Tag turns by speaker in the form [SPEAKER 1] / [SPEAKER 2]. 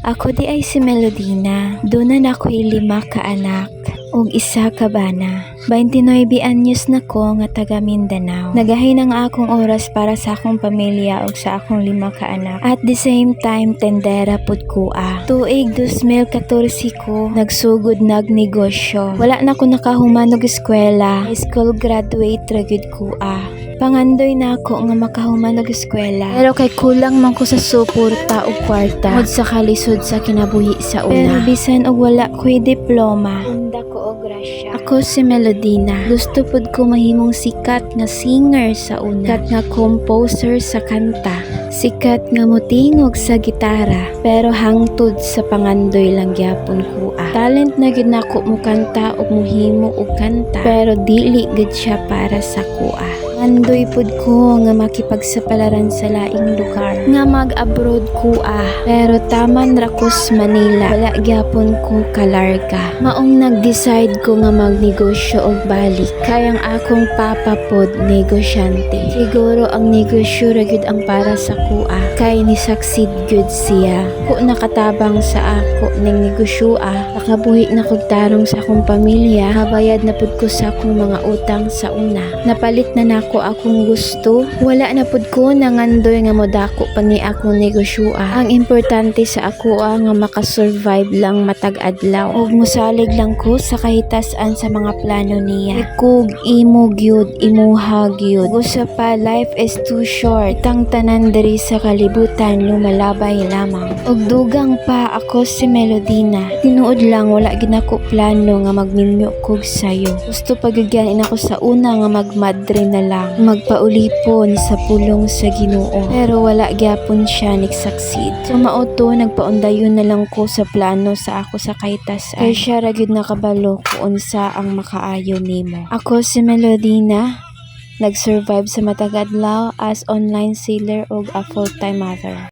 [SPEAKER 1] Ako di ay si Melodina. Doon na ako'y 5 ka anak ug 1 ka bana. 29 anyos na ko nga taga Mindanao. Nagahin ang akong oras para sa akong pamilya ug sa akong 5 ka anak. At the same time, tendera pud kuha. Tuig 2014 ko nagsugod nagnegosyo. Wala na ko nakahuman og eskwela. High school graduate ra gyud kuha. Pangandoy na ako nga makahuman og eskwela. Pero kay kulang man ko sa suporta ug kwarta tungod sa kalisod sa kinabuhi sa una. Pero bisan og wala ko'y diploma, handa ko og grasya. Ako si Melodina. Gusto pud ko mahimong sikat nga singer sa una. Sikat nga composer sa kanta. Sikat nga motingog sa gitara. Pero hangtod sa pangandoy lang gyapon kuha. Talent na gyud nako mo kanta ug mohimo og kanta. Pero dili gud siya para sa kuha. Andoy pud ko nga makipagsapalaran sa laing lugar. Nga mag-abroad kuha. Pero taman ra ko sa Manila. Wala gyapon ko kalarga. Maong nag-decide ko nga magnegosyo og balik. Kayang akong papa pod negosyante. Siguro ang negosyo ra gyud ang para sa kuha. Kay ni succeed gyud siya. Ko nakatabang sa ako ning negosyoa. Nakabuhi na kog tarong sa akong pamilya. Habayad na pud ko sa akong mga utang sa una. Napalit na nako akong gusto. Wala na pud ko nangandoy nga modako pa ni akong negosyoa. Ang importante sa ako nga makasurvive lang matag adlaw. Ug musalig lang ko sa kahitasan sa mga plano niya. Kug imo gyud imuha gyud. Usa pa, life is too short. Itang tanan diri sa kalibutan lumalabay lamang. Ug dugang pa ako si Melodina. Tinuod lang wala gid ako plano nga magminyo kog sayo. Gusto pagagyanin ako sa una nga magmadre na lang. Magpaulipon sa pulong sa Ginoo. Pero wala gyapon siya nag-succeed. So mauto nagpaundayon na lang ko sa plano sa ako sa kahitasan. Kay siya ra gyud nakabalo kung unsa ang makaayo nimo. Ako si Melodina, nag-survive sa matag adlaw as online seller ug a full-time mother.